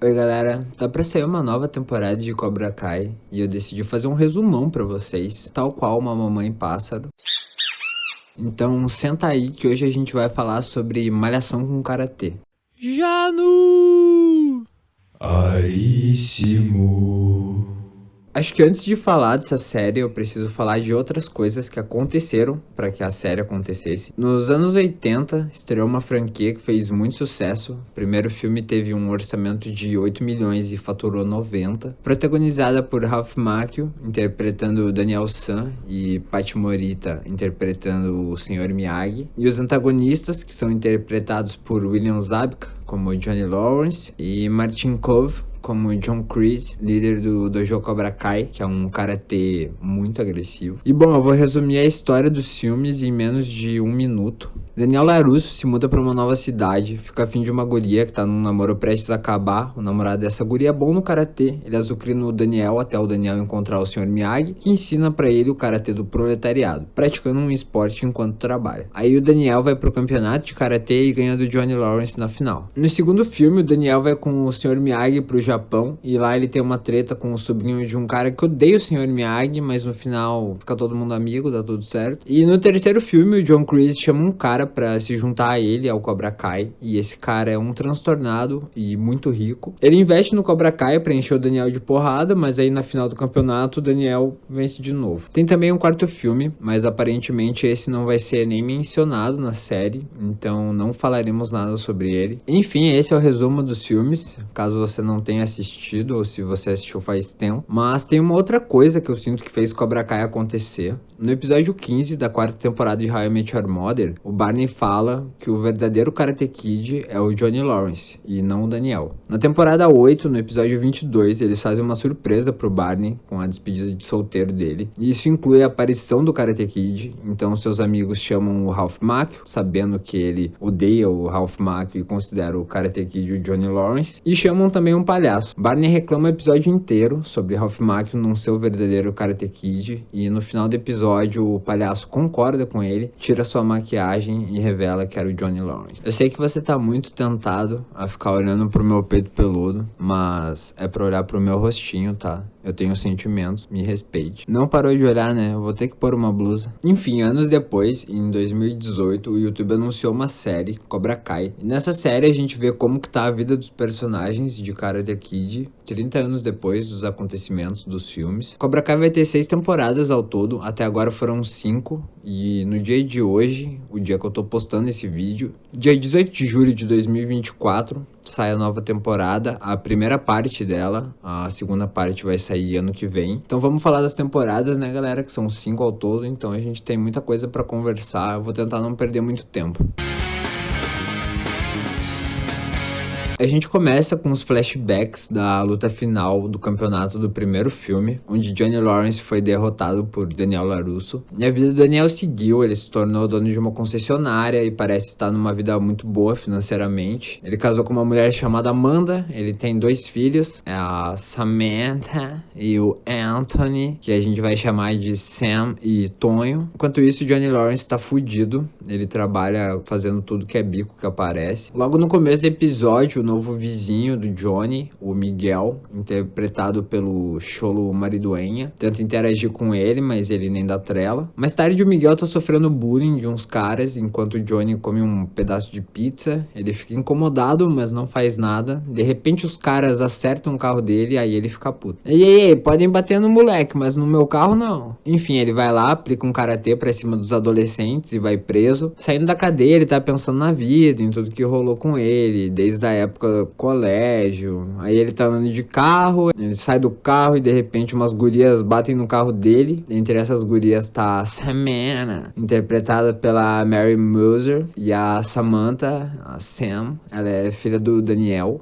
Oi galera, tá pra sair uma nova temporada de Cobra Kai e eu decidi fazer um resumão pra vocês, tal qual uma mamãe pássaro. Então senta aí que hoje a gente vai falar sobre malhação com karatê. Janu! Aríssimo. Acho que antes de falar dessa série, eu preciso falar de outras coisas que aconteceram para que a série acontecesse. Nos anos 80, estreou uma franquia que fez muito sucesso. O primeiro filme teve um orçamento de 8 milhões e faturou 90. Protagonizada por Ralph Macchio, interpretando Daniel San, e Pat Morita, interpretando o Sr. Miyagi. E os antagonistas, que são interpretados por William Zabka, como Johnny Lawrence, e Martin Kove, como John Kreese, líder do Dojo Cobra Kai, que é um karatê muito agressivo. E bom, eu vou resumir a história dos filmes em menos de 1 minuto. Daniel LaRusso se muda para uma nova cidade, fica afim de uma guria que tá num namoro prestes a acabar. O namorado dessa guria é bom no karatê, ele azucrina o Daniel até o Daniel encontrar o Sr. Miyagi, que ensina para ele o karatê do proletariado, praticando um esporte enquanto trabalha. Aí o Daniel vai pro campeonato de karatê e ganha do Johnny Lawrence na final. No segundo filme, o Daniel vai com o Sr. Miyagi pro Japão, e lá ele tem uma treta com o sobrinho de um cara que odeia o Sr. Miyagi, mas no final fica todo mundo amigo, dá tudo certo. E no terceiro filme, o John Kreese chama um cara pra se juntar a ele, ao Cobra Kai, e esse cara é um transtornado e muito rico. Ele investe no Cobra Kai pra encher o Daniel de porrada, mas aí na final do campeonato o Daniel vence de novo. Tem também um quarto filme, mas aparentemente esse não vai ser nem mencionado na série, então não falaremos nada sobre ele. Enfim, esse é o resumo dos filmes, caso você não tenha assistido ou se você assistiu faz tempo. Mas tem uma outra coisa que eu sinto que fez Cobra Kai acontecer. No episódio 15 da quarta temporada de How I Met Your Mother, o Barney fala que o verdadeiro Karate Kid é o Johnny Lawrence e não o Daniel. Na temporada 8, no episódio 22, eles fazem uma surpresa pro Barney com a despedida de solteiro dele. E isso inclui a aparição do Karate Kid, então seus amigos chamam o Ralph Macchio, sabendo que ele odeia o Ralph Macchio e considera o Karate Kid o Johnny Lawrence, e chamam também um palhaço. Barney reclama o episódio inteiro sobre Ralph Macchio não ser o verdadeiro Karate Kid, e no final do episódio o palhaço concorda com ele, tira sua maquiagem e revela que era o Johnny Lawrence. Eu sei que você tá muito tentado a ficar olhando pro meu peito peludo, mas é pra olhar pro meu rostinho, tá? Eu tenho sentimentos, me respeite. Não parou de olhar, né? Eu vou ter que pôr uma blusa. Enfim, anos depois, em 2018, o YouTube anunciou uma série, Cobra Kai. E nessa série a gente vê como que tá a vida dos personagens de Karate Kid 30 anos depois dos acontecimentos dos filmes. Cobra Kai vai ter 6 temporadas ao todo, até agora foram 5. E no dia de hoje, o dia que eu tô postando esse vídeo, dia 18 de julho de 2024, sai a nova temporada, a primeira parte dela, a segunda parte vai sair ano que vem. Então vamos falar das temporadas, né galera, que são 5 ao todo, então a gente tem muita coisa pra conversar, eu vou tentar não perder muito tempo. A gente começa com os flashbacks da luta final do campeonato do primeiro filme, onde Johnny Lawrence foi derrotado por Daniel LaRusso. E a vida do Daniel seguiu, ele se tornou dono de uma concessionária e parece estar numa vida muito boa financeiramente. Ele casou com uma mulher chamada Amanda, ele tem 2 filhos, a Samantha e o Anthony, que a gente vai chamar de Sam e Tonho. Enquanto isso, Johnny Lawrence tá fudido, ele trabalha fazendo tudo que é bico que aparece. Logo no começo do episódio, o novo vizinho do Johnny, o Miguel, interpretado pelo Cholo Mariduenha, tenta interagir com ele, mas ele nem dá trela. Mais tarde o Miguel tá sofrendo bullying de uns caras, enquanto o Johnny come um pedaço de pizza. Ele fica incomodado, mas não faz nada. De repente os caras acertam o carro dele, aí ele fica puto. Ei, podem bater no moleque, mas no meu carro não. Enfim, ele vai lá, aplica um karatê pra cima dos adolescentes e vai preso. Saindo da cadeia, ele tá pensando na vida, em tudo que rolou com ele, desde a época colégio. Aí ele tá andando de carro, ele sai do carro e de repente umas gurias batem no carro dele. Entre essas gurias tá a Samantha, interpretada pela Mary Moser, e a Samantha, a Sam, ela é filha do Daniel.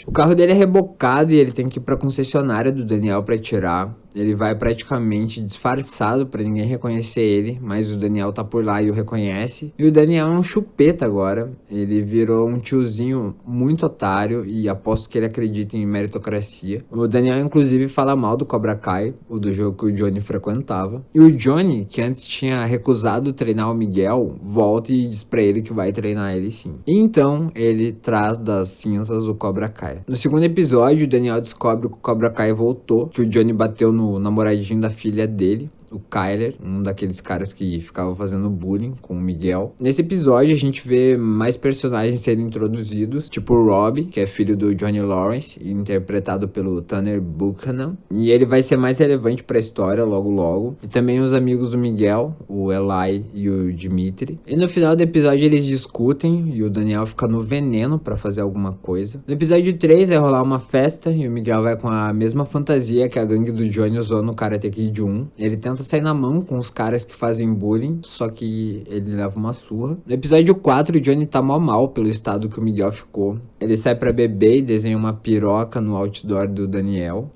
O carro dele é rebocado e ele tem que ir pra concessionária do Daniel pra tirar. Ele vai praticamente disfarçado pra ninguém reconhecer ele, mas o Daniel tá por lá e o reconhece. E o Daniel é um chupeta agora. Ele virou um tiozinho muito otário e aposto que ele acredita em meritocracia. O Daniel, inclusive, fala mal do Cobra Kai, o do jogo que o Johnny frequentava. E o Johnny, que antes tinha recusado treinar o Miguel, volta e diz pra ele que vai treinar ele sim. E então, ele traz das cinzas o Cobra Kai. No segundo episódio, o Daniel descobre que o Cobra Kai voltou, que o Johnny bateu no namoradinho da filha dele, o Kyler, um daqueles caras que ficava fazendo bullying com o Miguel. Nesse episódio a gente vê mais personagens sendo introduzidos, tipo o Rob, que é filho do Johnny Lawrence, interpretado pelo Tanner Buchanan, e ele vai ser mais relevante pra história logo logo. E também os amigos do Miguel, o Eli e o Dimitri. E no final do episódio eles discutem e o Daniel fica no veneno pra fazer alguma coisa. No episódio 3 vai rolar uma festa e o Miguel vai com a mesma fantasia que a gangue do Johnny usou no Karate Kid 1. Ele tenta sair na mão com os caras que fazem bullying, só que ele leva uma surra. No episódio 4, o Johnny tá mal pelo estado que o Miguel ficou. Ele sai pra beber e desenha uma piroca no outdoor do Daniel.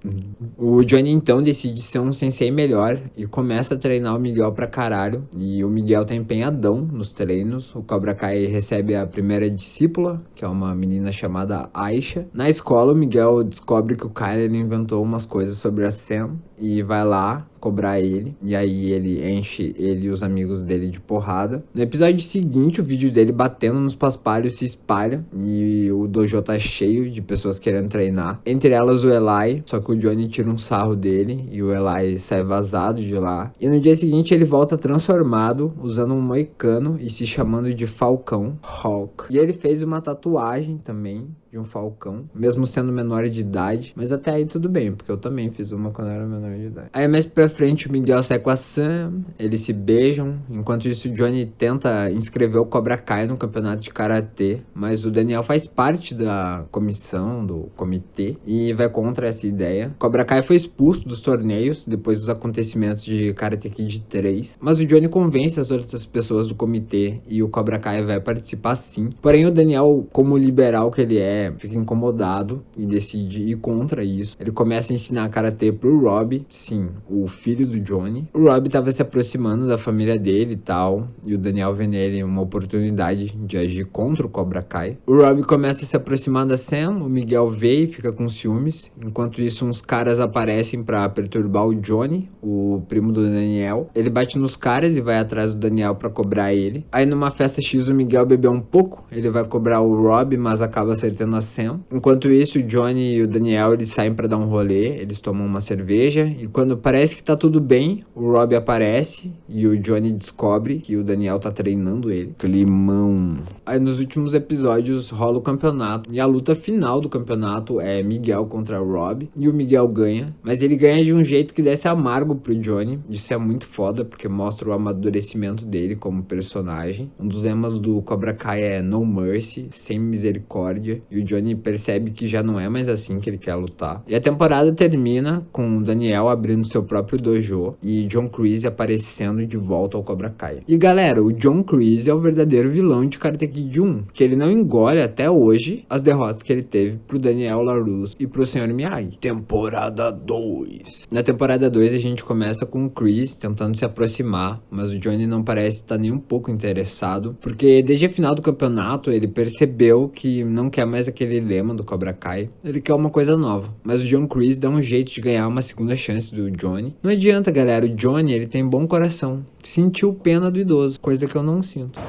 O Johnny então decide ser um sensei melhor e começa a treinar o Miguel pra caralho. E o Miguel tá empenhadão nos treinos. O Cobra Kai recebe a primeira discípula, que é uma menina chamada Aisha. Na escola, o Miguel descobre que o Kyler inventou umas coisas sobre a Sam e vai lá cobrar ele, e aí ele enche ele e os amigos dele de porrada. No episódio seguinte, o vídeo dele batendo nos paspalhos se espalha e o dojo tá cheio de pessoas querendo treinar, entre elas o Eli, só que o Johnny tira um sarro dele e o Eli sai vazado de lá. E no dia seguinte ele volta transformado, usando um moicano e se chamando de Falcão, Hulk. E ele fez uma tatuagem também de um falcão, mesmo sendo menor de idade, mas até aí tudo bem, porque eu também fiz uma quando eu era menor de idade. Aí mais pra frente o Miguel sai com a Sam, eles se beijam, enquanto isso o Johnny tenta inscrever o Cobra Kai no campeonato de Karatê, mas o Daniel faz parte da comissão, do comitê, e vai contra essa ideia. O Cobra Kai foi expulso dos torneios depois dos acontecimentos de Karate Kid 3, mas o Johnny convence as outras pessoas do comitê e o Cobra Kai vai participar sim. Porém o Daniel, como liberal que ele é, fica incomodado e decide ir contra isso. Ele começa a ensinar karatê pro Rob, sim, o filho do Johnny. O Rob tava se aproximando da família dele e tal, e o Daniel vê nele uma oportunidade de agir contra o Cobra Kai. O Rob começa a se aproximar da Sam, o Miguel vê e fica com ciúmes. Enquanto isso, uns caras aparecem pra perturbar o Johnny, o primo do Daniel. Ele bate nos caras e vai atrás do Daniel pra cobrar ele. Aí numa festa X o Miguel bebeu um pouco, ele vai cobrar o Rob, mas acaba acertando a Sam. Enquanto isso, o Johnny e o Daniel eles saem pra dar um rolê, eles tomam uma cerveja e quando parece que tá tudo bem, o Rob aparece e o Johnny descobre que o Daniel tá treinando ele. Climão. Aí nos últimos episódios rola o campeonato e a luta final do campeonato é Miguel contra o Rob e o Miguel ganha, mas ele ganha de um jeito que desce amargo pro Johnny. Isso é muito foda porque mostra o amadurecimento dele como personagem. Um dos lemas do Cobra Kai é No Mercy, sem misericórdia, e o Johnny percebe que já não é mais assim que ele quer lutar. E a temporada termina com o Daniel abrindo seu próprio dojo e John Kreese aparecendo de volta ao Cobra Kai. E galera, o John Kreese é o verdadeiro vilão de Karate Kid 1, que ele não engole até hoje as derrotas que ele teve pro Daniel LaRusso e pro Sr. Miyagi. Temporada 2. Na temporada 2 a gente começa com o Kreese tentando se aproximar, mas o Johnny não parece estar nem um pouco interessado, porque desde a final do campeonato ele percebeu que não quer mais aquele lema do Cobra Kai, ele quer uma coisa nova. Mas o John Kreese dá um jeito de ganhar uma segunda chance do Johnny. Não adianta, galera, o Johnny ele tem bom coração. Sentiu pena do idoso, coisa que eu não sinto.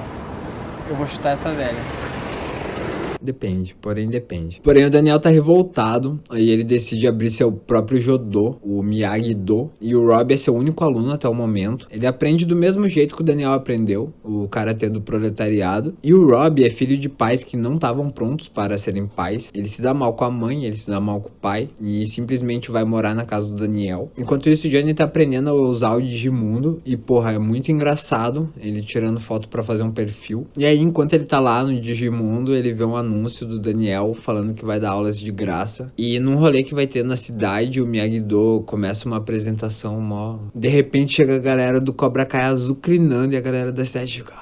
Eu vou chutar essa velha. Depende, porém depende. Porém o Daniel tá revoltado, aí ele decide abrir seu próprio jodô, o Miyagi-Do, e o Rob é seu único aluno até o momento. Ele aprende do mesmo jeito que o Daniel aprendeu, o karatê do proletariado, e o Rob é filho de pais que não estavam prontos para serem pais. Ele se dá mal com a mãe, ele se dá mal com o pai, e simplesmente vai morar na casa do Daniel. Enquanto isso, o Johnny tá aprendendo a usar o Digimundo, e porra, é muito engraçado, ele tirando foto pra fazer um perfil. E aí, enquanto ele tá lá no Digimundo, ele vê um anúncio do Daniel falando que vai dar aulas de graça. E num rolê que vai ter na cidade, o Miyagi-Do começa uma apresentação mó. De repente chega a galera do Cobra Kai azucrinando e a galera da cidade fica...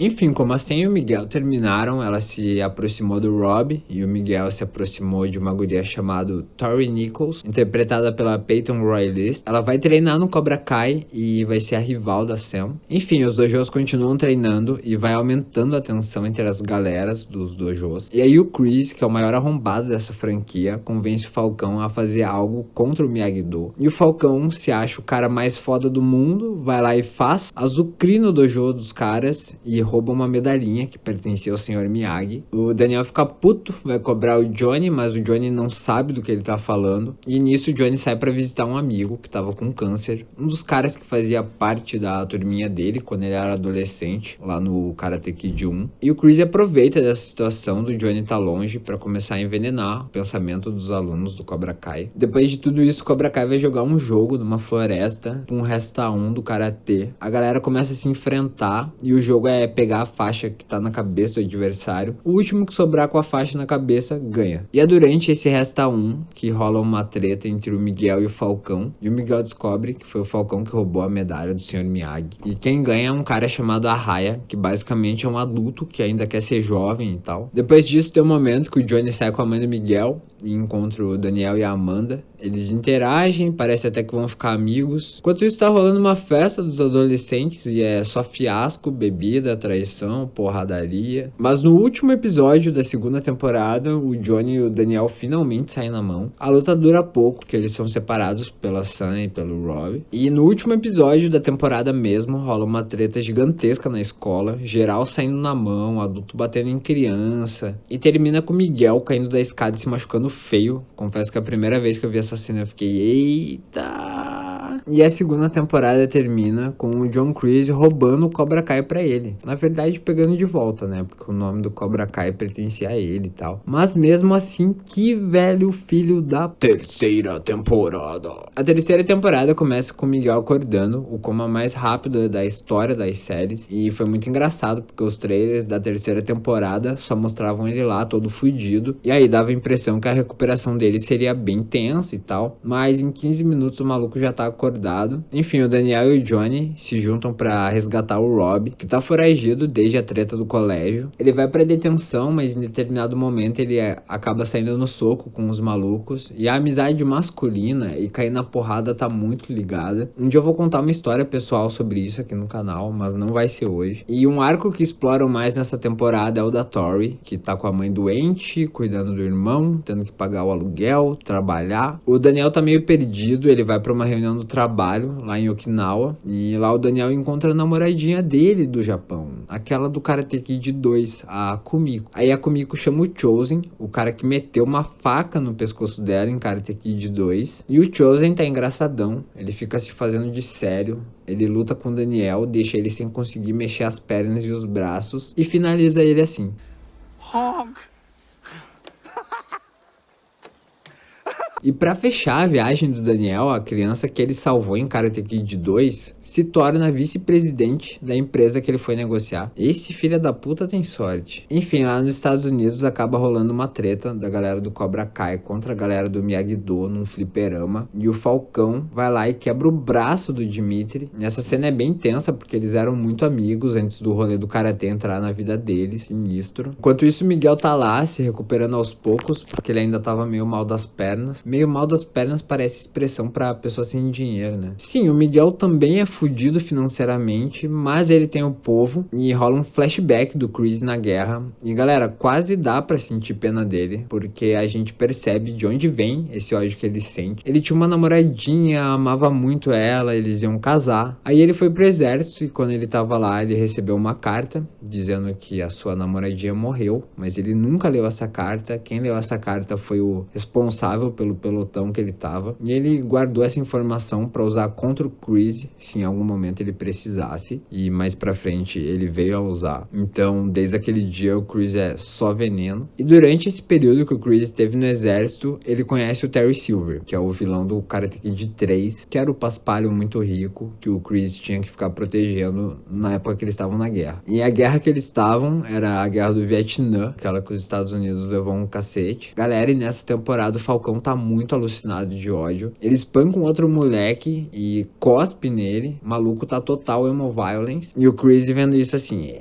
Enfim, como a Sam e o Miguel terminaram, ela se aproximou do Rob e o Miguel se aproximou de uma guria chamada Tori Nichols, interpretada pela Peyton Royce. Ela vai treinar no Cobra Kai e vai ser a rival da Sam. Enfim, os dojos continuam treinando e vai aumentando a tensão entre as galeras dos dojos. E aí o Chris, que é o maior arrombado dessa franquia, convence o Falcão a fazer algo contra o Miyagi-Do. E o Falcão se acha o cara mais foda do mundo, vai lá e faz, azucri no dojo dos caras e rouba uma medalhinha que pertencia ao Sr. Miyagi. O Daniel fica puto, vai cobrar o Johnny, mas o Johnny não sabe do que ele tá falando. E nisso o Johnny sai pra visitar um amigo que tava com câncer, um dos caras que fazia parte da turminha dele quando ele era adolescente, lá no Karate Kid 1. E o Chris aproveita dessa situação do Johnny tá longe pra começar a envenenar o pensamento dos alunos do Cobra Kai. Depois de tudo isso, o Cobra Kai vai jogar um jogo numa floresta com o Resta 1 do Karatê. A galera começa a se enfrentar e o jogo é pegar a faixa que tá na cabeça do adversário. O último que sobrar com a faixa na cabeça ganha. E é durante esse Resta 1 que rola uma treta entre o Miguel e o Falcão. E o Miguel descobre que foi o Falcão que roubou a medalha do Sr. Miyagi. E quem ganha é um cara chamado Arraia, que basicamente é um adulto que ainda quer ser jovem e tal. Depois disso tem um momento que o Johnny sai com a mãe do Miguel e encontra o Daniel e a Amanda. Eles interagem, parece até que vão ficar amigos. Enquanto isso tá rolando uma festa dos adolescentes e é só fiasco, bebida, traição, porradaria. Mas no último episódio da segunda temporada, o Johnny e o Daniel finalmente saem na mão. A luta dura pouco, porque eles são separados pela Sam e pelo Rob. E no último episódio da temporada mesmo, rola uma treta gigantesca na escola, geral saindo na mão, adulto batendo em criança. E termina com o Miguel caindo da escada e se machucando feio. Confesso que a primeira vez que eu vi essa cena eu fiquei, eita! E a segunda temporada termina com o John Kreese roubando o Cobra Kai pra ele. Na verdade, pegando de volta, né? Porque o nome do Cobra Kai pertencia a ele e tal. Mas mesmo assim, que velho filho da terceira temporada. A terceira temporada começa com o Miguel acordando, o coma mais rápido da história das séries. E foi muito engraçado, porque os trailers da terceira temporada só mostravam ele lá, todo fudido. E aí dava a impressão que a recuperação dele seria bem tensa e tal. Mas em 15 minutos o maluco já tá acordado. Enfim, o Daniel e o Johnny se juntam pra resgatar o Rob, que tá foragido desde a treta do colégio. Ele vai pra detenção, mas em determinado momento ele acaba saindo no soco com os malucos. E a amizade masculina e cair na porrada tá muito ligada. Um dia eu vou contar uma história pessoal sobre isso aqui no canal, mas não vai ser hoje. E um arco que exploram mais nessa temporada é o da Tori, que tá com a mãe doente, cuidando do irmão, tendo que pagar o aluguel, trabalhar. O Daniel tá meio perdido, ele vai pra uma reunião do trabalho lá em Okinawa. E lá o Daniel encontra a namoradinha dele do Japão, aquela do Karate Kid 2, a Kumiko. Aí a Kumiko chama o Chosen, o cara que meteu uma faca no pescoço dela em Karate Kid 2. E o Chosen tá engraçadão, ele fica se fazendo de sério. Ele luta com o Daniel, deixa ele sem conseguir mexer as pernas e os braços e finaliza ele assim. Honk. E pra fechar a viagem do Daniel, a criança que ele salvou em Karate Kid 2 se torna vice-presidente da empresa que ele foi negociar. Esse filho da puta tem sorte. Enfim, lá nos Estados Unidos acaba rolando uma treta da galera do Cobra Kai contra a galera do Miyagi-Do num fliperama. E o Falcão vai lá e quebra o braço do Dimitri. Essa cena é bem tensa porque eles eram muito amigos antes do rolê do Karate entrar na vida deles, sinistro. Enquanto isso, o Miguel tá lá se recuperando aos poucos porque ele ainda tava meio mal das pernas. Meio mal das pernas parece expressão pra pessoa sem dinheiro, né? Sim, o Miguel também é fudido financeiramente, mas ele tem o povo e rola um flashback do Chris na guerra. E galera, quase dá pra sentir pena dele, porque a gente percebe de onde vem esse ódio que ele sente. Ele tinha uma namoradinha, amava muito ela, eles iam casar. Aí ele foi pro exército e quando ele tava lá, ele recebeu uma carta dizendo que a sua namoradinha morreu, mas ele nunca leu essa carta. Quem leu essa carta foi o responsável pelo pelotão que ele tava, e ele guardou essa informação para usar contra o Chris se em algum momento ele precisasse, e mais pra frente ele veio a usar. Então desde aquele dia o Chris é só veneno. E durante esse período que o Chris esteve no exército, ele conhece o Terry Silver, que é o vilão do Karate Kid 3, que era o paspalho muito rico que o Chris tinha que ficar protegendo na época que eles estavam na guerra. E a guerra que eles estavam era a guerra do Vietnã, aquela que os Estados Unidos levou um cacete. Galera, e nessa temporada o Falcão tá muito alucinado de ódio. Ele espancam outro moleque e cospe nele. O maluco tá total emo violence. E o Chris vendo isso assim,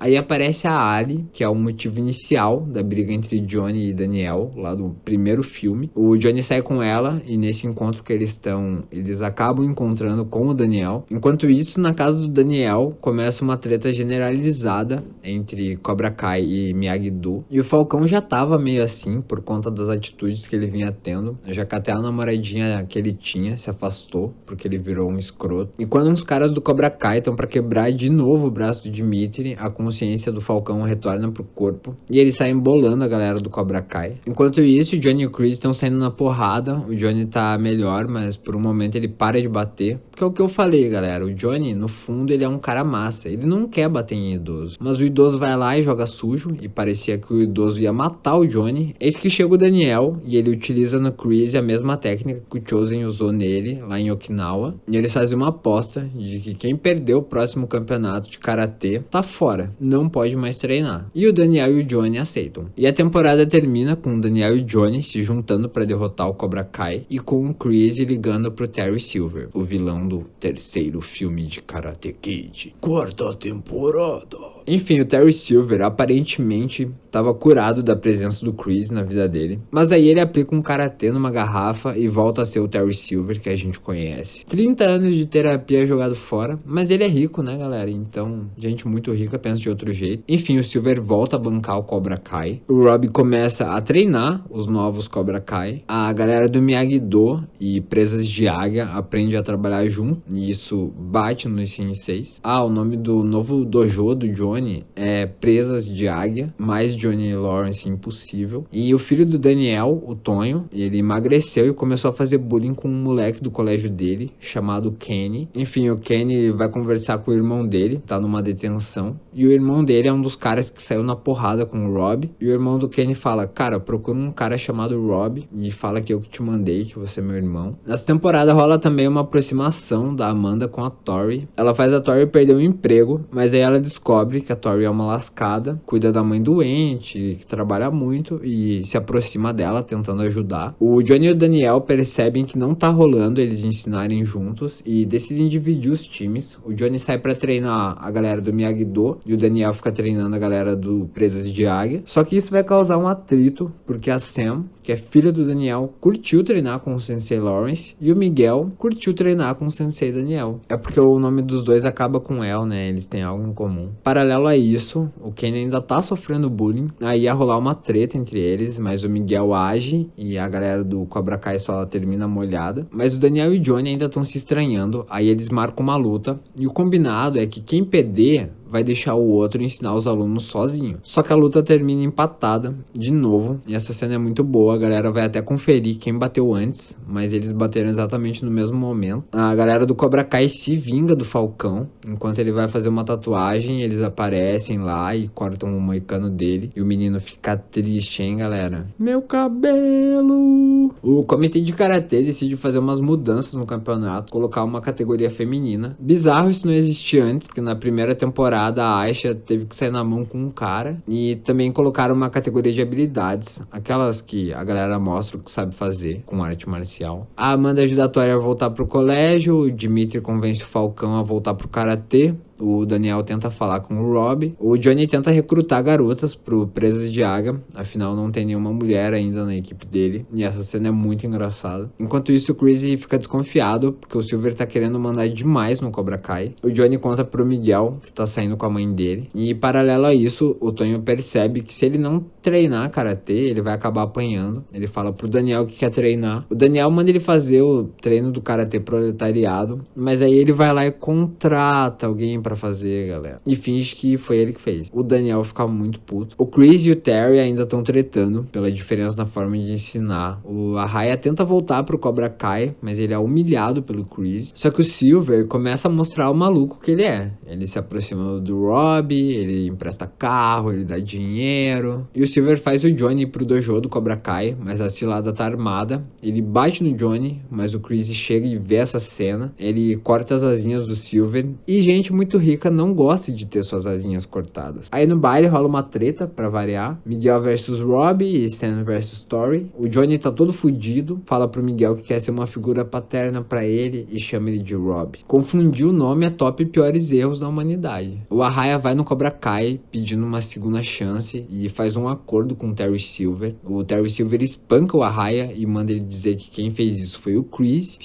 Aí aparece a Ali, que é o motivo inicial da briga entre Johnny e Daniel, lá do primeiro filme. O Johnny sai com ela e nesse encontro que eles acabam encontrando com o Daniel. Enquanto isso, na casa do Daniel, começa uma treta generalizada entre Cobra Kai e Miyagi-Do. E o Falcão já tava meio assim, por conta das atitudes que ele vinha tendo, já que até a namoradinha que ele tinha se afastou, porque ele virou um escroto. E quando uns caras do Cobra Kai estão pra quebrar de novo o braço do Dimitri, a consciência do Falcão retorna pro corpo e eles saem bolando a galera do Cobra Kai. Enquanto isso, o Johnny e o Chris estão saindo na porrada. O Johnny tá melhor, mas por um momento ele para de bater, porque é o que eu falei, galera, o Johnny, no fundo, ele é um cara massa, ele não quer bater em idoso, mas o idoso vai lá e joga sujo, e parecia que o idoso ia matar o Johnny. Eis que chega o Daniel, e ele utiliza no Chris a mesma técnica que o Chozen usou nele, lá em Okinawa, e eles fazem uma aposta de que quem perder o próximo campeonato de Karatê tá fora, não pode mais treinar. E o Daniel e o Johnny aceitam. E a temporada termina com o Daniel e o Johnny se juntando para derrotar o Cobra Kai, e com o Chris ligando pro Terry Silver, o vilão do terceiro filme de Karate Kid, quarta temporada. Enfim, o Terry Silver aparentemente estava curado da presença do Chris na vida dele, mas aí ele aplica um karatê numa garrafa e volta a ser o Terry Silver que a gente conhece. 30 anos de terapia jogado fora, mas ele é rico, né, galera? Então, gente muito rica pensa de outro jeito. Enfim, o Silver volta a bancar o Cobra Kai. O Rob começa a treinar os novos Cobra Kai. A galera do Miyagi-Do e Presas de Águia aprende a trabalhar junto, e isso bate nos senseis. O nome do novo dojo do Johnny é Presas de Águia, mais Johnny Lawrence impossível. E o filho do Daniel, o Tonho, ele emagreceu e começou a fazer bullying com um moleque do colégio dele, chamado Kenny. Enfim, o Kenny vai conversar com o irmão dele, tá numa detenção, e o irmão dele é um dos caras que saiu na porrada com o Rob. E o irmão do Kenny fala, cara, procura um cara chamado Rob e fala que eu que te mandei, que você é meu irmão. Nessa temporada rola também uma aproximação da Amanda com a Tori. Ela faz a Tori perder o emprego, mas aí ela descobre que a Tori é uma lascada, cuida da mãe doente, que trabalha muito, e se aproxima dela tentando ajudar. O Johnny e o Daniel percebem que não tá rolando eles ensinarem juntos e decidem dividir os times. O Johnny sai pra treinar a galera do Miyagi-Do e o Daniel fica treinando a galera do Presas de Águia. Só que isso vai causar um atrito, porque a Sam, que é filha do Daniel, curtiu treinar com o Sensei Lawrence e o Miguel curtiu treinar com o Sensei Daniel. É porque o nome dos dois acaba com El, né? Eles têm algo em comum. Paralelo a isso, o Kenny ainda tá sofrendo bullying. Aí ia rolar uma treta entre eles, mas o Miguel age e a galera do Cobra Kai só termina molhada. Mas o Daniel e o Johnny ainda estão se estranhando. Aí eles marcam uma luta e o combinado é que quem perder vai deixar o outro ensinar os alunos sozinho. Só que a luta termina empatada de novo, e essa cena é muito boa. A galera vai até conferir quem bateu antes, mas eles bateram exatamente no mesmo momento. A galera do Cobra Kai se vinga do Falcão. Enquanto ele vai fazer uma tatuagem, eles aparecem lá e cortam o moicano dele, e o menino fica triste, hein, galera? Meu cabelo! O comitê de karatê decide fazer umas mudanças no campeonato, colocar uma categoria feminina. Bizarro isso não existir antes, porque na primeira temporada a Aisha teve que sair na mão com um cara. E também colocaram uma categoria de habilidades, aquelas que a galera mostra o que sabe fazer com arte marcial. A Amanda ajuda a Tori a voltar pro colégio, o Dimitri convence o Falcão a voltar pro karatê. O Daniel tenta falar com o Rob. O Johnny tenta recrutar garotas pro Presas de Águia. Afinal, não tem nenhuma mulher ainda na equipe dele. E essa cena é muito engraçada. Enquanto isso, o Chris fica desconfiado, porque o Silver tá querendo mandar demais no Cobra Kai. O Johnny conta pro Miguel, que tá saindo com a mãe dele. E paralelo a isso, o Tonho percebe que se ele não treinar karatê, ele vai acabar apanhando. Ele fala pro Daniel que quer treinar. O Daniel manda ele fazer o treino do karatê proletariado. Mas aí ele vai lá e contrata alguém pra fazer, galera, e finge que foi ele que fez. O Daniel fica muito puto. O Chris e o Terry ainda estão tretando pela diferença na forma de ensinar. O Arraya tenta voltar pro Cobra Kai, mas ele é humilhado pelo Chris. Só que o Silver começa a mostrar o maluco que ele é. Ele se aproxima do Rob, ele empresta carro, ele dá dinheiro. E o Silver faz o Johnny ir pro dojo do Cobra Kai, mas a cilada tá armada. Ele bate no Johnny, mas o Chris chega e vê essa cena. Ele corta as asinhas do Silver. E, gente, muito muito rica não gosta de ter suas asinhas cortadas. Aí no baile rola uma treta, pra variar. Miguel versus Rob e Sam versus Tori. O Johnny tá todo fudido, fala pro Miguel que quer ser uma figura paterna pra ele e chama ele de Rob. Confundir o nome é top piores erros da humanidade. O Arraia vai no Cobra Kai pedindo uma segunda chance e faz um acordo com o Terry Silver. O Terry Silver espanca o Arraia e manda ele dizer que quem fez isso foi o Chris.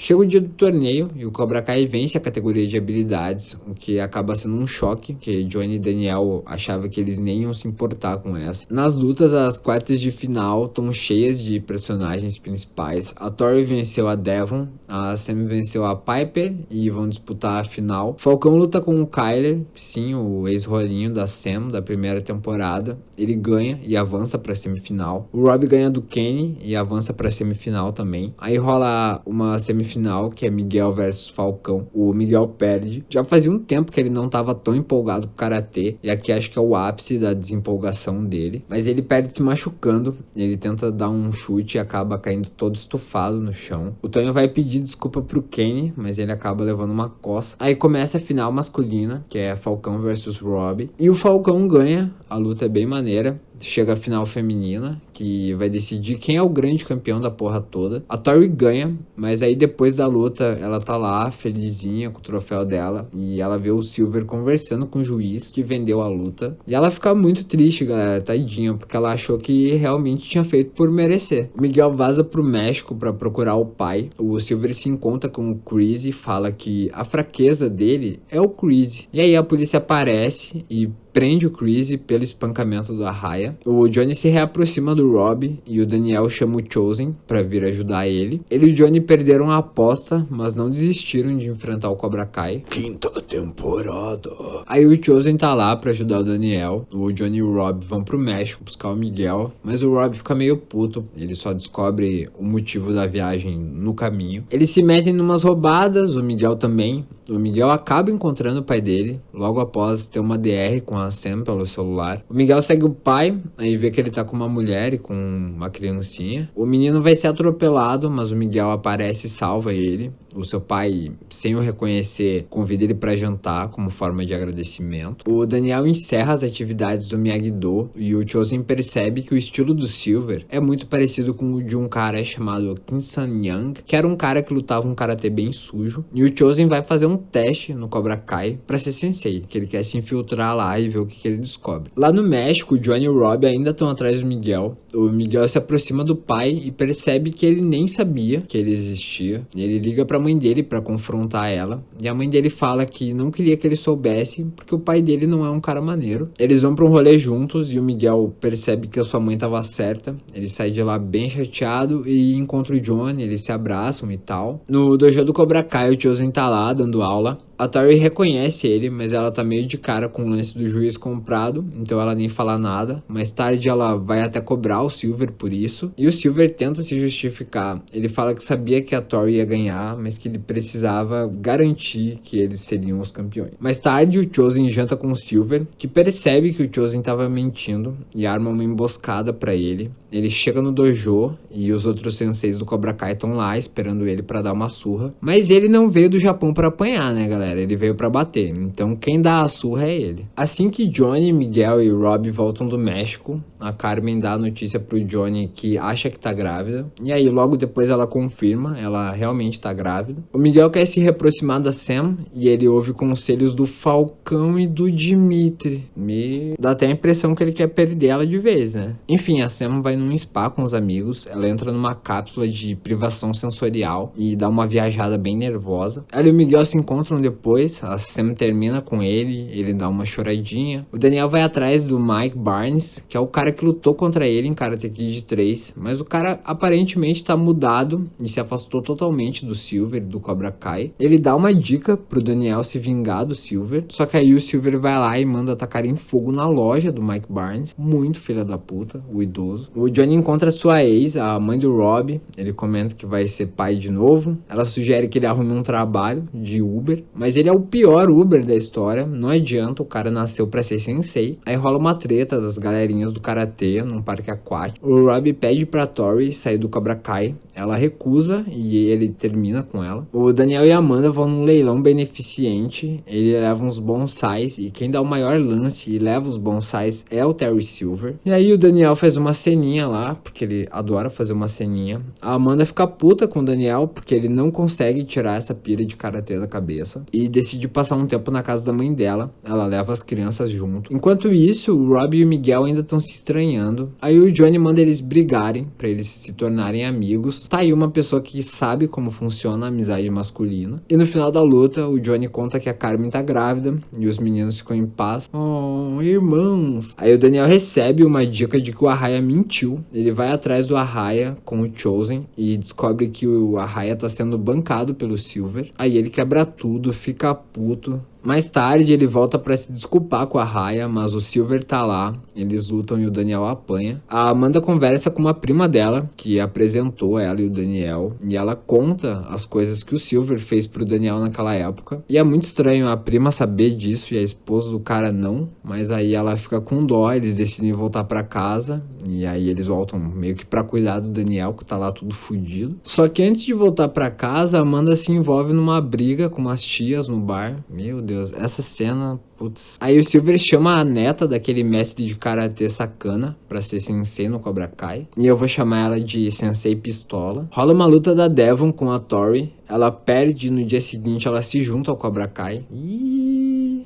Chega o dia do torneio e o Cobra Kai vence a categoria de habilidades, o que acaba sendo um choque, porque Johnny e Daniel achavam que eles nem iam se importar com essa. Nas lutas, as quartas de final estão cheias de personagens principais. A Tori venceu a Devon, a Sam venceu a Piper e vão disputar a final. Falcão luta com o Kyler, sim, o ex-rolinho da Sam da primeira temporada. Ele ganha e avança para a semifinal. O Rob ganha do Kenny e avança para a semifinal também. Aí rola uma semifinal que é Miguel versus Falcão. O Miguel perde. Já fazia um tempo que ele não estava tão empolgado com o karatê, e aqui acho que é o ápice da desempolgação dele. Mas ele perde se machucando. Ele tenta dar um chute e acaba caindo todo estufado no chão. O Tonho vai pedir desculpa pro Kenny, mas ele acaba levando uma coça. Aí começa a final masculina, que é Falcão versus Rob. E o Falcão ganha. A luta é bem maneira. Chega a final feminina, que vai decidir quem é o grande campeão da porra toda. A Tori ganha, mas aí depois da luta, ela tá lá, felizinha com o troféu dela. E ela vê o Silver conversando com o juiz que vendeu a luta. E ela fica muito triste, galera, tadinha, porque ela achou que realmente tinha feito por merecer. O Miguel vaza pro México pra procurar o pai. O Silver se encontra com o Chris e fala que a fraqueza dele é o Chris. E aí a polícia aparece e prende o Chris pelo espancamento do Arraia. O Johnny se reaproxima do Rob e o Daniel chama o Chosen pra vir ajudar ele. Ele e o Johnny perderam a aposta, mas não desistiram de enfrentar o Cobra Kai. Quinta temporada. Aí o Chosen tá lá pra ajudar o Daniel. O Johnny e o Rob vão pro México buscar o Miguel, mas o Rob fica meio puto. Ele só descobre o motivo da viagem no caminho. Eles se metem numas roubadas, o Miguel também. O Miguel acaba encontrando o pai dele, logo após ter uma DR com a Sam pelo celular. O Miguel segue o pai, aí vê que ele tá com uma mulher e com uma criancinha. O menino vai ser atropelado, mas o Miguel aparece e salva ele. O seu pai, sem o reconhecer, convida ele para jantar como forma de agradecimento. O Daniel encerra as atividades do Miyagi-Do e o Chosen percebe que o estilo do Silver é muito parecido com o de um cara chamado Kim San-young, que era um cara que lutava um karatê bem sujo. E o Chosen vai fazer um teste no Cobra Kai para ser sensei, que ele quer se infiltrar lá e ver o que ele descobre. Lá no México, o Johnny e o Rob ainda estão atrás do Miguel. O Miguel se aproxima do pai e percebe que ele nem sabia que ele existia. Ele liga pra mãe dele pra confrontar ela, e a mãe dele fala que não queria que ele soubesse porque o pai dele não é um cara maneiro. Eles vão pra um rolê juntos e o Miguel percebe que a sua mãe tava certa. Ele sai de lá bem chateado e encontra o Johnny, eles se abraçam e tal. No dojo do Cobra Kai, o Chosen tá lá dando aula. A Tori reconhece ele, mas ela tá meio de cara com o lance do juiz comprado, então ela nem fala nada. Mais tarde ela vai até cobrar o Silver por isso, e o Silver tenta se justificar. Ele fala que sabia que a Tori ia ganhar, mas que ele precisava garantir que eles seriam os campeões. Mais tarde o Chosen janta com o Silver, que percebe que o Chosen tava mentindo e arma uma emboscada pra ele. Ele chega no dojo e os outros senseis do Cobra Kai estão lá esperando ele pra dar uma surra, mas ele não veio do Japão pra apanhar, né, galera? Ele veio pra bater, então quem dá a surra é ele. Assim que Johnny, Miguel e Rob voltam do México, a Carmen dá a notícia pro Johnny que acha que tá grávida, e aí logo depois ela confirma, ela realmente tá grávida. O Miguel quer se reaproximar da Sam e ele ouve conselhos do Falcão e do Dimitri. Me dá até a impressão que ele quer perder ela de vez, né? Enfim, a Sam vai num spa com os amigos, ela entra numa cápsula de privação sensorial e dá uma viajada bem nervosa. Ela e o Miguel se encontram depois, a Sam termina com ele dá uma choradinha. O Daniel vai atrás do Mike Barnes, que é o cara que lutou contra ele em Karate Kid 3, mas o cara aparentemente tá mudado e se afastou totalmente do Silver, do Cobra Kai. Ele dá uma dica pro Daniel se vingar do Silver, só que aí o Silver vai lá e manda atacar em fogo na loja do Mike Barnes, muito filha da puta, o idoso. O Johnny encontra sua ex, a mãe do Rob, ele comenta que vai ser pai de novo, ela sugere que ele arrume um trabalho de Uber, mas ele é o pior Uber da história, não adianta, o cara nasceu pra ser sensei. Aí rola uma treta das galerinhas do Karate karatê num parque aquático. O Rob pede pra Tori sair do Cobra Kai. Ela recusa e ele termina com ela. O Daniel e a Amanda vão num leilão beneficente. Ele leva uns bonsais e quem dá o maior lance e leva os bonsais é o Terry Silver. E aí o Daniel faz uma ceninha lá, porque ele adora fazer uma ceninha. A Amanda fica puta com o Daniel porque ele não consegue tirar essa pira de karatê da cabeça e decide passar um tempo na casa da mãe dela. Ela leva as crianças junto. Enquanto isso, o Rob e o Miguel ainda estão se estranhando. Aí o Johnny manda eles brigarem pra eles se tornarem amigos. Tá aí uma pessoa que sabe como funciona a amizade masculina. E no final da luta, o Johnny conta que a Carmen tá grávida e os meninos ficam em paz. Oh, irmãos! Aí o Daniel recebe uma dica de que o Arraia mentiu. Ele vai atrás do Arraia com o Chosen e descobre que o Arraia tá sendo bancado pelo Silver. Aí ele quebra tudo, fica puto. Mais tarde ele volta pra se desculpar com a Raya, mas o Silver tá lá, eles lutam e o Daniel apanha. A Amanda conversa com uma prima dela, que apresentou ela e o Daniel, e ela conta as coisas que o Silver fez pro Daniel naquela época. E é muito estranho a prima saber disso e a esposa do cara não, mas aí ela fica com dó, eles decidem voltar pra casa, e aí eles voltam meio que pra cuidar do Daniel, que tá lá tudo fudido. Só que antes de voltar pra casa, a Amanda se envolve numa briga com umas tias no bar. Meu Deus, essa cena, putz. Aí o Silver chama a neta daquele mestre de karatê sacana pra ser sensei no Cobra Kai. E eu vou chamar ela de Sensei Pistola. Rola uma luta da Devon com a Tori. Ela perde e no dia seguinte ela se junta ao Cobra Kai.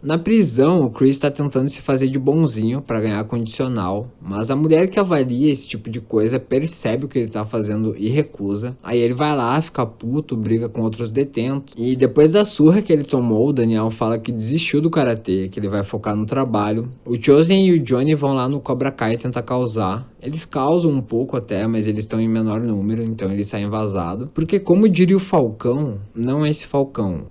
Na prisão, o Chris tá tentando se fazer de bonzinho pra ganhar condicional, mas a mulher que avalia esse tipo de coisa percebe o que ele tá fazendo e recusa. Aí ele vai lá, fica puto, briga com outros detentos, e depois da surra que ele tomou, o Daniel fala que desistiu do karatê, que ele vai focar no trabalho. O Chosen e o Johnny vão lá no Cobra Kai tentar causar. Eles causam um pouco até, mas eles estão em menor número, então eles saem vazados. Porque como diria o Falcão, não esse Falcão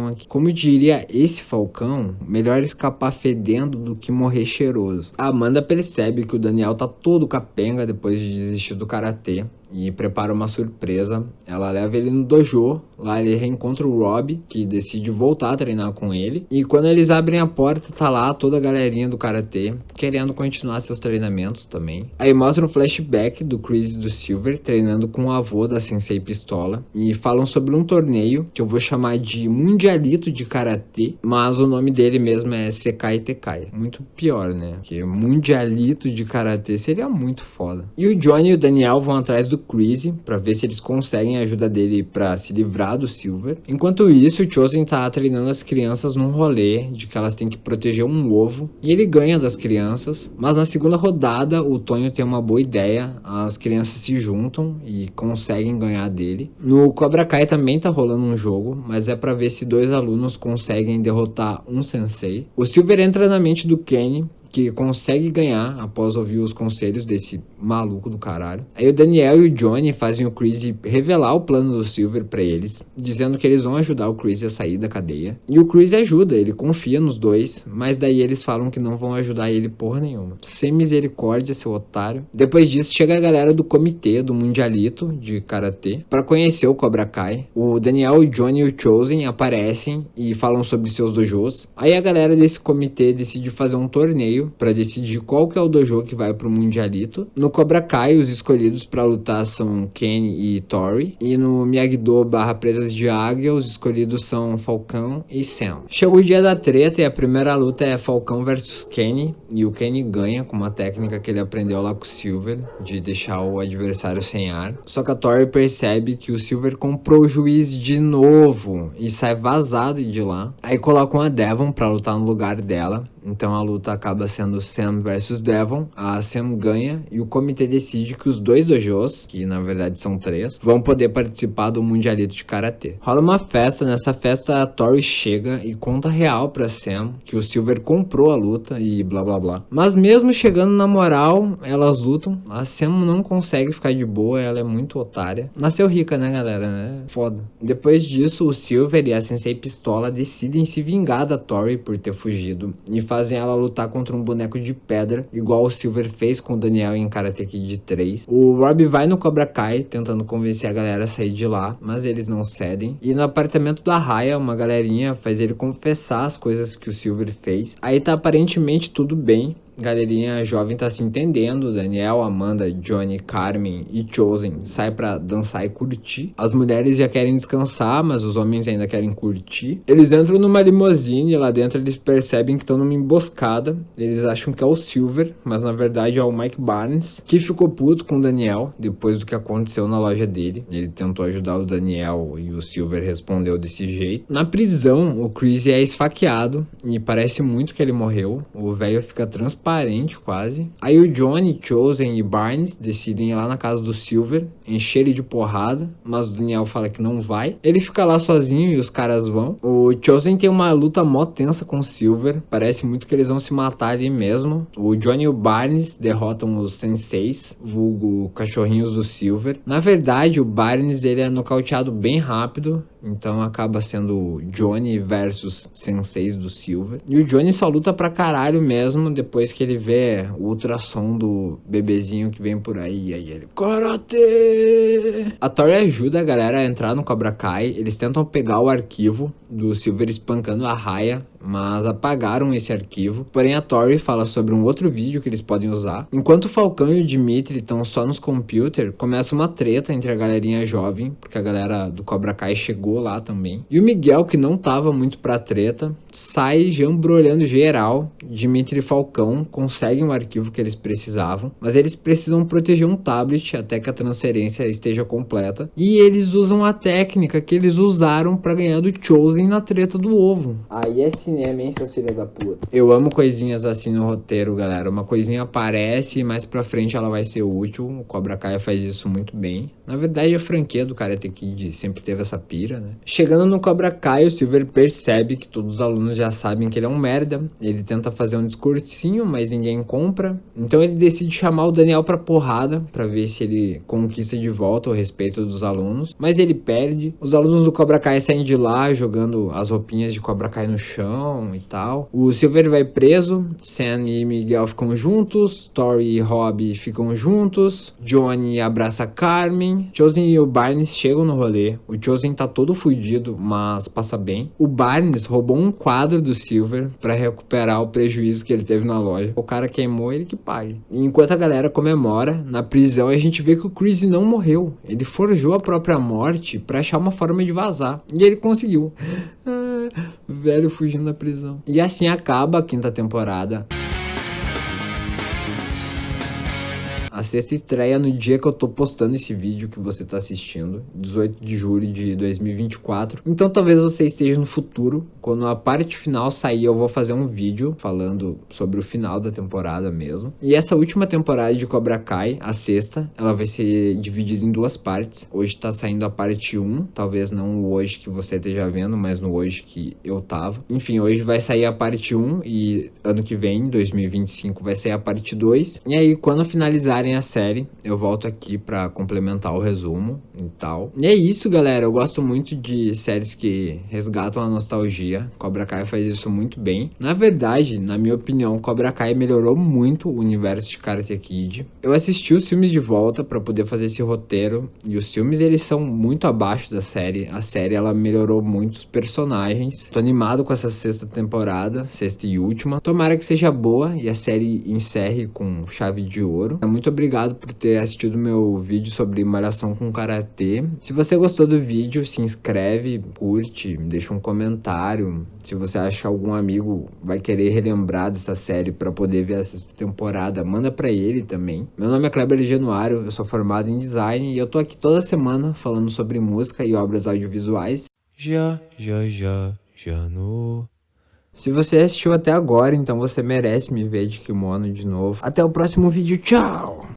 aqui. Como diria esse Falcão, melhor escapar fedendo do que morrer cheiroso. A Amanda percebe que o Daniel tá todo capenga depois de desistir do karatê e prepara uma surpresa. Ela leva ele no dojo, lá ele reencontra o Rob, que decide voltar a treinar com ele, e quando eles abrem a porta, tá lá toda a galerinha do karatê, querendo continuar seus treinamentos também. Aí mostra um flashback do Chris e do Silver treinando com o avô da Sensei Pistola, e falam sobre um torneio, que eu vou chamar de Mundialito de Karatê, mas o nome dele mesmo é Sekai Tekai. Muito pior, né? Porque Mundialito de Karatê seria muito foda. E o Johnny e o Daniel vão atrás do Chris pra ver se eles conseguem a ajuda dele pra se livrar do Silver. Enquanto isso, o Chosen tá treinando as crianças num rolê de que elas têm que proteger um ovo, e ele ganha das crianças, mas na segunda rodada o Tonho tem uma boa ideia, as crianças se juntam e conseguem ganhar dele. No Cobra Kai também tá rolando um jogo, mas é pra ver se 2 alunos conseguem derrotar um sensei. O Silver entra na mente do Kenny, que consegue ganhar após ouvir os conselhos desse maluco do caralho. Aí o Daniel e o Johnny fazem o Chris revelar o plano do Silver pra eles, dizendo que eles vão ajudar o Chris a sair da cadeia. E o Chris ajuda, ele confia nos dois, mas daí eles falam que não vão ajudar ele porra nenhuma. Sem misericórdia, seu otário. Depois disso, chega a galera do comitê do Mundialito de Karatê pra conhecer o Cobra Kai. O Daniel, o Johnny e o Chosen aparecem e falam sobre seus dojos. Aí a galera desse comitê decide fazer um torneio para decidir qual que é o dojo que vai pro Mundialito. No Cobra Kai, os escolhidos para lutar são Kenny e Tori. E no Miyagi-Do / Presas de Águia, os escolhidos são Falcão e Sam. Chegou o dia da treta e a primeira luta é Falcão versus Kenny. E o Kenny ganha com uma técnica que ele aprendeu lá com o Silver, de deixar o adversário sem ar. Só que a Tori percebe que o Silver comprou o juiz de novo e sai vazado de lá. Aí colocam a Devon para lutar no lugar dela. Então a luta acaba sendo Sam versus Devon. A Sam ganha e o comitê decide que os 2 dojos, que na verdade são 3, vão poder participar do Mundialito de Karatê. Rola uma festa, nessa festa a Tori chega e conta real pra Sam que o Silver comprou a luta e blá blá blá. Mas mesmo chegando na moral, elas lutam. A Sam não consegue ficar de boa, ela é muito otária. Nasceu rica, né, galera? É foda. Depois disso, o Silver e a Sensei Pistola decidem se vingar da Tori por ter fugido e fazem ela lutar contra um boneco de pedra, igual o Silver fez com o Daniel em Karate Kid 3. O Rob vai no Cobra Kai, tentando convencer a galera a sair de lá, mas eles não cedem. E no apartamento do Arraia, uma galerinha faz ele confessar as coisas que o Silver fez. Aí tá aparentemente tudo bem, galerinha jovem tá se entendendo. Daniel, Amanda, Johnny, Carmen e Chosen saem pra dançar e curtir. As mulheres já querem descansar, mas os homens ainda querem curtir. Eles entram numa limusine e lá dentro eles percebem que estão numa emboscada. Eles acham que é o Silver, mas na verdade é o Mike Barnes, que ficou puto com o Daniel depois do que aconteceu na loja dele. Ele tentou ajudar o Daniel e o Silver respondeu desse jeito. Na prisão, o Chris é esfaqueado e parece muito que ele morreu. O velho fica transparente quase. Aí o Johnny, Chosen e Barnes decidem ir lá na casa do Silver, encher ele de porrada, mas o Daniel fala que não vai. Ele fica lá sozinho e os caras vão. O Chosen tem uma luta mó tensa com o Silver, parece muito que eles vão se matar ali mesmo. O Johnny e o Barnes derrotam os senseis, vulgo cachorrinhos do Silver. Na verdade, o Barnes ele é nocauteado bem rápido, então acaba sendo o Johnny versus senseis do Silver. E o Johnny só luta pra caralho mesmo depois que ele vê o ultrassom do bebezinho que vem por aí. Aí ele, Karate! A Tori ajuda a galera a entrar no Cobra Kai. Eles tentam pegar o arquivo do Silver espancando a Raya, mas apagaram esse arquivo. Porém a Tori fala sobre um outro vídeo que eles podem usar. Enquanto o Falcão e o Dimitri estão só nos computers, começa uma treta entre a galerinha jovem, porque a galera do Cobra Kai chegou lá também. E o Miguel, que não tava muito pra treta, sai jambrolhando geral. Dimitri e Falcão conseguem o arquivo que eles precisavam, mas eles precisam proteger um tablet até que a transferência esteja completa. E eles usam a técnica que eles usaram pra ganhar do Chosen na treta do ovo. Aí é cinema, hein, seus filhos da puta. Eu amo coisinhas assim no roteiro, galera. Uma coisinha aparece e mais pra frente ela vai ser útil. O Cobra Kai faz isso muito bem. Na verdade, a franquia do Karate Kid sempre teve essa pira, né? Chegando no Cobra Kai, o Silver percebe que todos os alunos já sabem que ele é um merda. Ele tenta fazer um discursinho, mas ninguém compra. Então ele decide chamar o Daniel pra porrada, pra ver se ele conquista de volta o respeito dos alunos. Mas ele perde. Os alunos do Cobra Kai saem de lá jogando as roupinhas de Cobra Kai no chão e tal. O Silver vai preso. Sam e Miguel ficam juntos. Tori e Rob ficam juntos. Johnny abraça Carmen. Chosen e o Barnes chegam no rolê. O Chosen tá todo fudido, mas passa bem. O Barnes roubou um quadro do Silver pra recuperar o prejuízo que ele teve na loja. O cara queimou, ele que pague. E enquanto a galera comemora, na prisão a gente vê que o Chris não morreu. Ele forjou a própria morte pra achar uma forma de vazar. E ele conseguiu. Velho fugindo da prisão. E assim acaba a 5ª temporada. A sexta estreia no dia que eu tô postando esse vídeo que você tá assistindo, 18 de julho de 2024. Então talvez você esteja no futuro. Quando a parte final sair, eu vou fazer um vídeo falando sobre o final da temporada mesmo. E essa última temporada de Cobra Kai, a sexta, ela vai ser dividida em 2 partes. Hoje tá saindo a parte 1, talvez não o hoje que você esteja vendo, mas no hoje que eu tava. Enfim, hoje vai sair a parte 1 e ano que vem, 2025, vai sair a parte 2. E aí, quando finalizar a série, eu volto aqui pra complementar o resumo e tal. E é isso, galera. Eu gosto muito de séries que resgatam a nostalgia. Cobra Kai faz isso muito bem. Na verdade, na minha opinião, Cobra Kai melhorou muito o universo de Karate Kid. Eu assisti os filmes de volta pra poder fazer esse roteiro. E os filmes, eles são muito abaixo da série. A série, ela melhorou muito os personagens. Tô animado com essa sexta temporada, sexta e última. Tomara que seja boa e a série encerre com chave de ouro. Muito obrigado por ter assistido meu vídeo sobre malhação com karatê. Se você gostou do vídeo, se inscreve, curte, deixa um comentário. Se você acha que algum amigo vai querer relembrar dessa série para poder ver essa temporada, manda para ele também. Meu nome é Kleber Januário, eu sou formado em design e eu tô aqui toda semana falando sobre música e obras audiovisuais. Janu. Se você assistiu até agora, então você merece me ver de kimono de novo. Até o próximo vídeo, tchau!